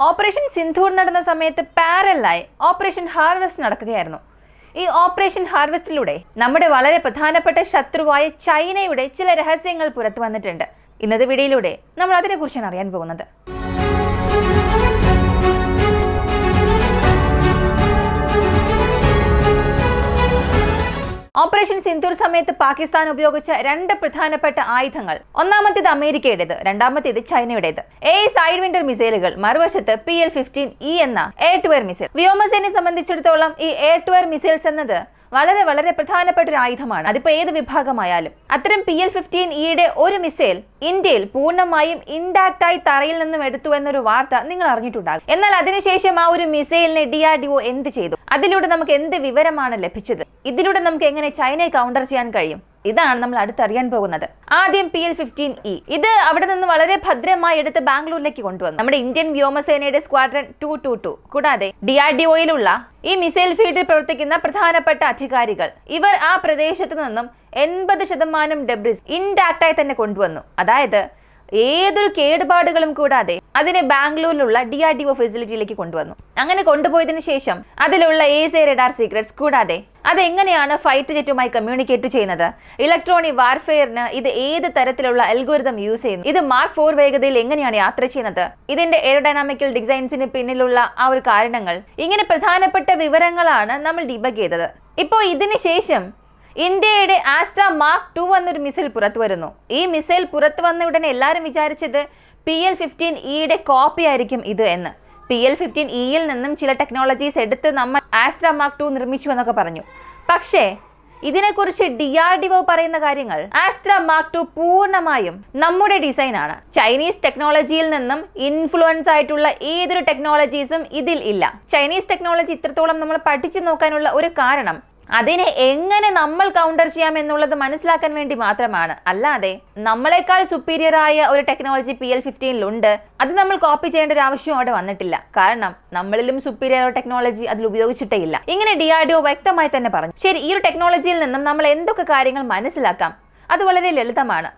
Operation Sindoor നടന്ന സമയത്ത് പാരലായി operation harvest നടക്കുകയായിരുന്നു. ഈ ഓപ്പറേഷൻ ഹാർവെസ്റ്റിലൂടെ നമ്മുടെ വളരെ പ്രധാനപ്പെട്ട ശത്രുവായ ചൈനയുടെ ചില രഹസ്യങ്ങൾ പുറത്തു വന്നിട്ടുണ്ട്. ഇന്നത്തെ വീഡിയോയിലൂടെ നമ്മൾ അതിനെക്കുറിച്ചാണ് അറിയാൻ പോകുന്നത്. ഓപ്പറേഷൻ സിന്ധൂർ സമയത്ത് പാകിസ്ഥാൻ ഉപയോഗിച്ച രണ്ട് പ്രധാനപ്പെട്ട ആയുധങ്ങൾ, ഒന്നാമത്തേത് അമേരിക്കയുടേത്, രണ്ടാമത്തേത് ചൈനയുടേത്. സൈഡ് വിൻഡർ മിസൈലുകൾ, മറുവശത്ത് PL-15E എന്ന എയർ ടു എയർ മിസൈൽ. വ്യോമസേനയെ സംബന്ധിച്ചിടത്തോളം ഈ എയർ ടു എയർ മിസൈൽസ് എന്നത് വളരെ വളരെ പ്രധാനപ്പെട്ട ഒരു ആയുധമാണ്. അതിപ്പോ ഏത് വിഭാഗമായാലും. അത്തരം PL-15Eയുടെ ഒരു മിസൈൽ ഇന്ത്യയിൽ പൂർണ്ണമായും ഇൻഡാക്റ്റായി തറയിൽ നിന്നും എടുത്തു എന്നൊരു വാർത്ത നിങ്ങൾ അറിഞ്ഞിട്ടുണ്ടാകും. എന്നാൽ അതിനുശേഷം ആ ഒരു മിസൈലിനെ DRDO എന്ത് ചെയ്തു? അതിലൂടെ നമുക്ക് എന്ത് വിവരമാണ് ലഭിച്ചത്? ഇതിലൂടെ നമുക്ക് എങ്ങനെ ചൈനയെ കൗണ്ടർ ചെയ്യാൻ കഴിയും? ഇതാണ് നമ്മൾ അടുത്തറിയാൻ പോകുന്നത്. ആദ്യം PL-15E. ഇത് അവിടെ നിന്ന് വളരെ ഭദ്രമായി എടുത്ത് ബാംഗ്ലൂരിലേക്ക് കൊണ്ടുവന്നു നമ്മുടെ ഇന്ത്യൻ വ്യോമസേനയുടെ സ്ക്വാഡ്രൺ 222. കൂടാതെ DRDOയിലുള്ള ഈ മിസൈൽ ഫീൽഡിൽ പ്രവർത്തിക്കുന്ന പ്രധാനപ്പെട്ട അധികാരികൾ ഇവർ ആ പ്രദേശത്ത് നിന്നും 80% ഡെബ്രിസ് ഇൻഡാക്റ്റായി തന്നെ കൊണ്ടുവന്നു. അതായത് ഏതൊരു കേടുപാടുകളും കൂടാതെ അതിനെ ബാംഗ്ലൂരിലുള്ള DRDO ഫെസിലിറ്റിയിലേക്ക് കൊണ്ടുവന്നു. അങ്ങനെ കൊണ്ടുപോയതിനു ശേഷം അതിലുള്ള റഡാർ സീക്രറ്റ്സ്, കൂടാതെ അതെങ്ങനെയാണ് ഫൈറ്റ് ജെറ്റുമായി കമ്മ്യൂണിക്കേറ്റ് ചെയ്യുന്നത്, ഇലക്ട്രോണിക് വാർഫെയറിന് ഇത് ഏത് തരത്തിലുള്ള അൽഗോരിതം യൂസ് ചെയ്യുന്നു, ഇത് Mark 4 വേഗതയിൽ എങ്ങനെയാണ് യാത്ര ചെയ്യുന്നത്, ഇതിന്റെ എയറോഡൈനാമിക്കൽ ഡിസൈൻസിന് പിന്നിലുള്ള ആ ഒരു കാരണങ്ങൾ, ഇങ്ങനെ പ്രധാനപ്പെട്ട വിവരങ്ങളാണ് നമ്മൾ ഡിബഗ് ചെയ്തത്. ഇപ്പോൾ ഇതിന് ശേഷം ഇന്ത്യയുടെ ആസ്ട്ര Mark 2 എന്നൊരു മിസൈൽ പുറത്തു വരുന്നു. ഈ മിസൈൽ പുറത്തു വന്ന ഉടനെ എല്ലാവരും വിചാരിച്ചത് PL-15Eയുടെ കോപ്പി ആയിരിക്കും ഇത് എന്ന്. PL-15Eയിൽ നിന്നും ചില ടെക്നോളജീസ് എടുത്ത് നമ്മൾ ആസ്ട്ര Mark 2 നിർമ്മിച്ചു എന്നൊക്കെ പറഞ്ഞു. പക്ഷേ ഇതിനെക്കുറിച്ച് DRDO പറയുന്ന കാര്യങ്ങൾ, ആസ്ട്ര Mark 2 പൂർണ്ണമായും നമ്മുടെ ഡിസൈൻ ആണ്. ചൈനീസ് ടെക്നോളജിയിൽ നിന്നും ഇൻഫ്ലുവൻസ് ആയിട്ടുള്ള ഏതൊരു ടെക്നോളജീസും ഇതിൽ ഇല്ല. ചൈനീസ് ടെക്നോളജി ഇത്രത്തോളം നമ്മൾ പഠിച്ചു നോക്കാനുള്ള ഒരു കാരണം അതിനെ എങ്ങനെ നമ്മൾ കൗണ്ടർ ചെയ്യാം എന്നുള്ളത് മനസ്സിലാക്കാൻ വേണ്ടി മാത്രമാണ്. അല്ലാതെ നമ്മളെക്കാൾ സുപ്പീരിയർ ആയ ഒരു ടെക്നോളജി PL-15 അത് നമ്മൾ കോപ്പി ചെയ്യേണ്ട ഒരു ആവശ്യം അവിടെ വന്നിട്ടില്ല. കാരണം നമ്മളിലും സുപ്പീരിയർ ടെക്നോളജി അതിൽ ഉപയോഗിച്ചിട്ടേ ഇല്ല. ഇങ്ങനെ DRDO വ്യക്തമായി തന്നെ പറഞ്ഞു. ശരി, ഈ ഒരു ടെക്നോളജിയിൽ നിന്നും നമ്മൾ എന്തൊക്കെ കാര്യങ്ങൾ മനസ്സിലാക്കാം? അത് വളരെ ലളിതമാണ്.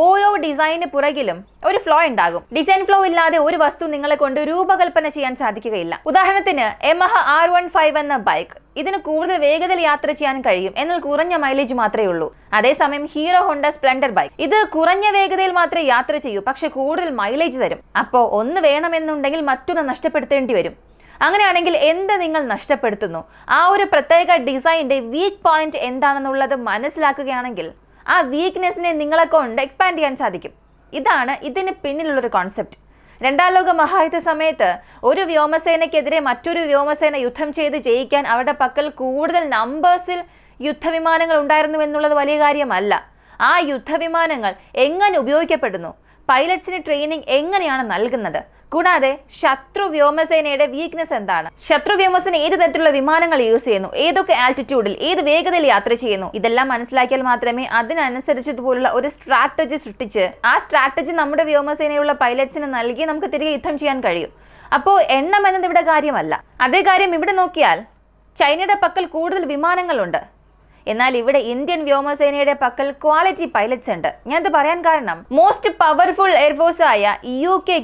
ഓരോ ഡിസൈന് പുറകിലും ഒരു ഫ്ലോ ഉണ്ടാകും. ഡിസൈൻ ഫ്ലോ ഇല്ലാതെ ഒരു വസ്തു നിങ്ങളെ കൊണ്ട് രൂപകൽപ്പന ചെയ്യാൻ സാധിക്കുകയില്ല. ഉദാഹരണത്തിന് Yamaha R15 എന്ന ബൈക്ക്, ഇതിന് കൂടുതൽ വേഗതയിൽ യാത്ര ചെയ്യാൻ കഴിയും, എന്നാൽ കുറഞ്ഞ മൈലേജ് മാത്രമേ ഉള്ളൂ. അതേസമയം ഹീറോ ഹോണ്ട സ്പ്ലെൻഡർ ബൈക്ക്, ഇത് കുറഞ്ഞ വേഗതയിൽ മാത്രമേ യാത്ര ചെയ്യൂ, പക്ഷെ കൂടുതൽ മൈലേജ് തരും. അപ്പോൾ ഒന്ന് വേണമെന്നുണ്ടെങ്കിൽ മറ്റൊന്ന് നഷ്ടപ്പെടുത്തേണ്ടി വരും. അങ്ങനെയാണെങ്കിൽ എന്ത് നിങ്ങൾ നഷ്ടപ്പെടുത്തുന്നു? ആ ഒരു പ്രത്യേക ഡിസൈനിന്റെ വീക്ക് പോയിന്റ് എന്താണെന്നുള്ളത് മനസ്സിലാക്കുകയാണെങ്കിൽ ആ വീക്ക്നെസ്സിനെ നിങ്ങളെ കൊണ്ട് എക്സ്പാൻഡ് ചെയ്യാൻ സാധിക്കും. ഇതാണ് ഇതിന് പിന്നിലുള്ളൊരു കോൺസെപ്റ്റ്. രണ്ടാം ലോക മഹായുദ്ധ സമയത്ത് ഒരു വ്യോമസേനയ്ക്കെതിരെ മറ്റൊരു വ്യോമസേന യുദ്ധം ചെയ്ത് ജയിക്കാൻ അവരുടെ പക്കൽ കൂടുതൽ നമ്പേഴ്സിൽ യുദ്ധവിമാനങ്ങൾ ഉണ്ടായിരുന്നു എന്നുള്ളത് വലിയ കാര്യമല്ല. ആ യുദ്ധവിമാനങ്ങൾ എങ്ങനെ ഉപയോഗിക്കപ്പെടുന്നു, പൈലറ്റ്സിന് ട്രെയിനിങ് എങ്ങനെയാണ് നൽകുന്നത്, കൂടാതെ ശത്രു വ്യോമസേനയുടെ വീക്ക്നെസ് എന്താണ്, ശത്രു വ്യോമസേന ഏത് തരത്തിലുള്ള വിമാനങ്ങൾ യൂസ് ചെയ്യുന്നു, ഏതൊക്കെ ആൾട്ടിറ്റ്യൂഡിൽ ഏത് വേഗതയിൽ യാത്ര ചെയ്യുന്നു, ഇതെല്ലാം മനസ്സിലാക്കിയാൽ മാത്രമേ അതിനനുസരിച്ചതുപോലുള്ള ഒരു സ്ട്രാറ്റജി സൃഷ്ടിച്ച് ആ സ്ട്രാറ്റജി നമ്മുടെ വ്യോമസേനയുള്ള പൈലറ്റ്സിന് നൽകി നമുക്ക് തിരികെ യുദ്ധം ചെയ്യാൻ കഴിയും. അപ്പോൾ എണ്ണം എന്നത് ഇവിടെ കാര്യമല്ല. അതേ കാര്യം ഇവിടെ നോക്കിയാൽ ചൈനയുടെ പക്കൽ കൂടുതൽ വിമാനങ്ങളുണ്ട്, എന്നാൽ ഇവിടെ ഇന്ത്യൻ വ്യോമസേനയുടെ പക്കൽ ക്വാളിറ്റി പൈലറ്റ്സ് ഉണ്ട്. ഞാനത് പറയാൻ കാരണം, മോസ്റ്റ് പവർഫുൾ എയർഫോഴ്സ് ആയ UK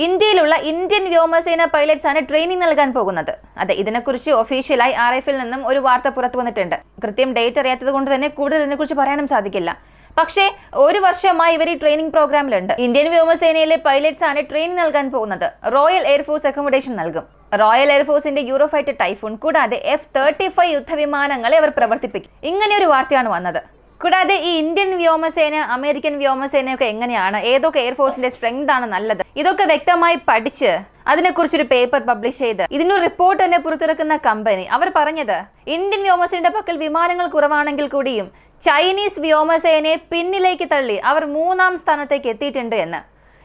ഇന്ത്യയിലുള്ള ഇന്ത്യൻ വ്യോമസേന പൈലറ്റ്സ് ആണ് ട്രെയിനിങ് നൽകാൻ പോകുന്നത്. അതെ, ഇതിനെക്കുറിച്ച് ഒഫീഷ്യലായി RFൽ നിന്നും ഒരു വാർത്ത പുറത്തു വന്നിട്ടുണ്ട്. കൃത്യം ഡേറ്റ് അറിയാത്തത് കൊണ്ട് തന്നെ കൂടുതൽ ഇതിനെക്കുറിച്ച് പറയാനും സാധിക്കില്ല. പക്ഷേ ഒരു വർഷമായി ഇവർ ഈ ട്രെയിനിങ് പ്രോഗ്രാമിലുണ്ട്. ഇന്ത്യൻ വ്യോമസേനയിലെ പൈലറ്റ്സ് ആണ് ട്രെയിനിങ് നൽകാൻ പോകുന്നത്. റോയൽ എയർഫോഴ്സ് അക്കോമഡേഷൻ നൽകും. റോയൽ എയർഫോഴ്സിന്റെ യൂറോഫൈറ്റർ ടൈഫൂൺ, കൂടാതെ F-35 യുദ്ധവിമാനങ്ങളെ അവർ പ്രവർത്തിപ്പിക്കും. ഇങ്ങനെയൊരു വാർത്തയാണ് വന്നത്. കൂടാതെ ഈ ഇന്ത്യൻ വ്യോമസേന അമേരിക്കൻ വ്യോമസേനയൊക്കെ എങ്ങനെയാണ്, ഏതൊക്കെ എയർഫോഴ്സിന്റെ സ്ട്രെങ്ത് ആണ് നല്ലത്, ഇതൊക്കെ വ്യക്തമായി പഠിച്ച് അതിനെക്കുറിച്ചൊരു പേപ്പർ പബ്ലിഷ് ചെയ്ത് ഇതിനൊരു റിപ്പോർട്ട് തന്നെ പുറത്തിറക്കുന്ന കമ്പനി അവർ പറഞ്ഞത്, ഇന്ത്യൻ വ്യോമസേനയുടെ പക്കൽ വിമാനങ്ങൾ കുറവാണെങ്കിൽ കൂടിയും ചൈനീസ് വ്യോമസേനയെ പിന്നിലേക്ക് തള്ളി അവർ 3ാം സ്ഥാനത്തേക്ക് എത്തിയിട്ടുണ്ട് എന്ന്.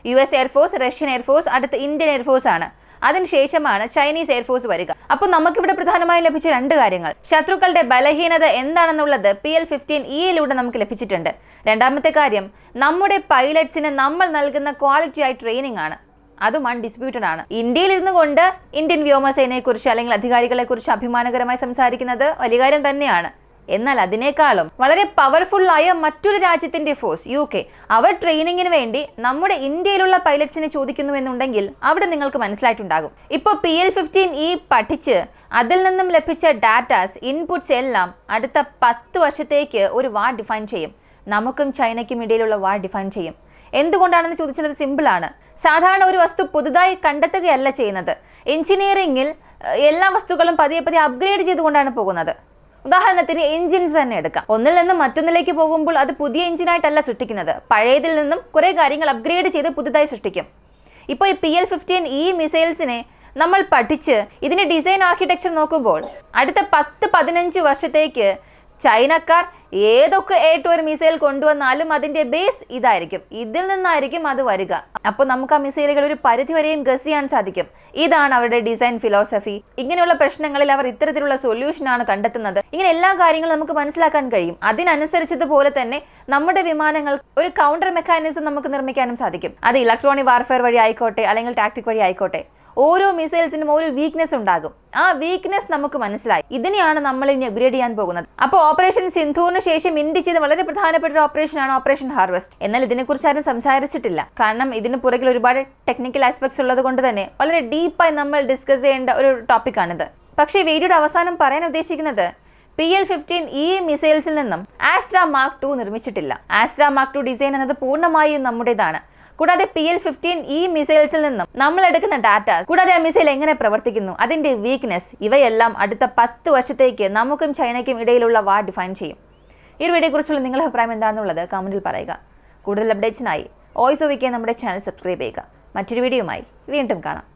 US എയർഫോഴ്സ്, റഷ്യൻ എയർഫോഴ്സ്, അടുത്ത ഇന്ത്യൻ എയർഫോഴ്സ് ആണ്. അതിനുശേഷമാണ് ചൈനീസ് എയർഫോഴ്സ് വരിക. അപ്പോൾ നമുക്കിവിടെ പ്രധാനമായും ലഭിച്ച രണ്ട് കാര്യങ്ങൾ. ശത്രുക്കളുടെ ബലഹീനത എന്താണെന്നുള്ളത് PL-15Eയിലൂടെ നമുക്ക് ലഭിച്ചിട്ടുണ്ട്. രണ്ടാമത്തെ കാര്യം, നമ്മുടെ പൈലറ്റ്സിന് നമ്മൾ നൽകുന്ന ക്വാളിറ്റി ആയി ട്രെയിനിങ് ആണ്. അതും അൺഡിസ്പ്യൂട്ടഡ് ആണ്. ഇന്ത്യയിൽ ഇരുന്നു കൊണ്ട് ഇന്ത്യൻ വ്യോമസേനയെക്കുറിച്ച് അല്ലെങ്കിൽ അധികാരികളെക്കുറിച്ച് അഭിമാനകരമായി സംസാരിക്കുന്നത് വലിയ കാര്യം തന്നെയാണ്. എന്നാൽ അതിനേക്കാളും വളരെ പവർഫുള്ളായ മറ്റൊരു രാജ്യത്തിന്റെ ഫോഴ്സ് UK, അവർ ട്രെയിനിങ്ങിന് വേണ്ടി നമ്മുടെ ഇന്ത്യയിലുള്ള പൈലറ്റ്സിനെ ചോദിക്കുന്നുവെന്നുണ്ടെങ്കിൽ അവിടെ നിങ്ങൾക്ക് മനസ്സിലായിട്ടുണ്ടാകും. ഇപ്പോൾ PL-15E പഠിച്ച് അതിൽ നിന്നും ലഭിച്ച ഡാറ്റാസ്, ഇൻപുട്സ് എല്ലാം അടുത്ത 10 വർഷത്തേക്ക് ഒരു വാർ ഡിഫൈൻ ചെയ്യും. നമുക്കും ചൈനയ്ക്കും ഇടയിലുള്ള വാർ ഡിഫൈൻ ചെയ്യും. എന്തുകൊണ്ടാണെന്ന് ചോദിച്ചാൽ അത് സിമ്പിളാണ്. സാധാരണ ഒരു വസ്തു പുതുതായി കണ്ടെത്തുകയല്ല ചെയ്യുന്നത്. എഞ്ചിനീയറിംഗിൽ എല്ലാ വസ്തുക്കളും പതിയെ പതിയെ അപ്ഗ്രേഡ് ചെയ്തുകൊണ്ടാണ് പോകുന്നത്. ഉദാഹരണത്തിന് എഞ്ചിൻസ് തന്നെ എടുക്കാം. ഒന്നിൽ നിന്നും മറ്റൊന്നിലേക്ക് പോകുമ്പോൾ അത് പുതിയ എഞ്ചിനായിട്ടല്ല സൃഷ്ടിക്കുന്നത്, പഴയതിൽ നിന്നും കുറേ കാര്യങ്ങൾ അപ്ഗ്രേഡ് ചെയ്ത് പുതുതായി സൃഷ്ടിക്കും. ഇപ്പോൾ ഈ PL-15E മിസൈൽസിനെ നമ്മൾ പഠിച്ച് ഇതിൻ്റെ ഡിസൈൻ ആർക്കിടെക്ചർ നോക്കുമ്പോൾ അടുത്ത 10-15 വർഷത്തേക്ക് ചൈനക്കാർ ഏതൊക്കെ A-2 മിസൈൽ കൊണ്ടുവന്നാലും അതിൻ്റെ ബേസ് ഇതായിരിക്കും, ഇതിൽ നിന്നായിരിക്കും അത് വരിക. അപ്പോൾ നമുക്ക് ആ മിസൈലുകൾ ഒരു പരിധിവരെയും ഗസ് ചെയ്യാൻ സാധിക്കും. ഇതാണ് അവരുടെ ഡിസൈൻ ഫിലോസഫി. ഇങ്ങനെയുള്ള പ്രശ്നങ്ങളിൽ അവർ ഇത്തരത്തിലുള്ള സൊല്യൂഷനാണ് കണ്ടെത്തുന്നത്. ഇങ്ങനെ എല്ലാ കാര്യങ്ങളും നമുക്ക് മനസ്സിലാക്കാൻ കഴിയും. അതിനനുസരിച്ചതുപോലെ തന്നെ നമ്മുടെ വിമാനങ്ങൾ ഒരു കൗണ്ടർ മെക്കാനിസം നമുക്ക് നിർമ്മിക്കാനും സാധിക്കും. അത് ഇലക്ട്രോണിക് വാർഫെയർ വഴി ആയിക്കോട്ടെ, അല്ലെങ്കിൽ ടാക്ടിക് വഴി ആയിക്കോട്ടെ. ഓരോ മിസൈൽസിനും ഒരു വീക്ക്നെസ് ഉണ്ടാകും. ആ വീക്ക്നെസ് നമുക്ക് മനസ്സിലായി. ഇതിനെയാണ് നമ്മൾ ഇനി അപ്ഗ്രേഡ് ചെയ്യാൻ പോകുന്നത്. അപ്പോൾ ഓപ്പറേഷൻ സിന്ധൂറിന് ശേഷം ഇന്ത്യ ചെയ്ത വളരെ പ്രധാനപ്പെട്ട ഒരു ഓപ്പറേഷനാണ് ഓപ്പറേഷൻ ഹാർവെസ്റ്റ്. എന്നാൽ ഇതിനെക്കുറിച്ച് ആരും സംസാരിച്ചിട്ടില്ല. കാരണം ഇതിന് പുറകിൽ ഒരുപാട് ടെക്നിക്കൽ ആസ്പെക്ട്സ് ഉള്ളത് കൊണ്ട് തന്നെ വളരെ ഡീപ്പായി നമ്മൾ ഡിസ്കസ് ചെയ്യേണ്ട ഒരു ടോപ്പിക്കാണിത്. പക്ഷേ വീഡിയോയുടെ അവസാനം പറയാൻ ഉദ്ദേശിക്കുന്നത്, PL-15E മിസൈൽസിൽ നിന്നും ആസ്ട്ര മാർക്ക് 2 നിർമ്മിച്ചിട്ടില്ല. ആസ്ട്ര മാർക്ക് 2 ഡിസൈൻ എന്നത് പൂർണ്ണമായും നമ്മുടേതാണ്. കൂടാതെ PL-15E മിസൈൽസിൽ നിന്നും നമ്മൾ എടുക്കുന്ന ഡാറ്റ, കൂടാതെ ആ മിസൈൽ എങ്ങനെ പ്രവർത്തിക്കുന്നു, അതിന്റെ വീക്ക്നെസ്, ഇവയെല്ലാം അടുത്ത 10 വർഷത്തേക്ക് നമുക്കും ചൈനയ്ക്കും ഇടയിലുള്ള വാർ ഡിഫൈൻ ചെയ്യും. ഈ ഒരു വീഡിയോയെക്കുറിച്ചുള്ള നിങ്ങളുടെ അഭിപ്രായം എന്താണെന്നുള്ളത് കമന്റിൽ പറയുക. കൂടുതൽ അപ്ഡേറ്റ്സിനായി വോയിസ് ഓഫ് വിക്ക് നമ്മുടെ ചാനൽ സബ്സ്ക്രൈബ് ചെയ്യുക. മറ്റൊരു വീഡിയോയുമായി വീണ്ടും കാണാം.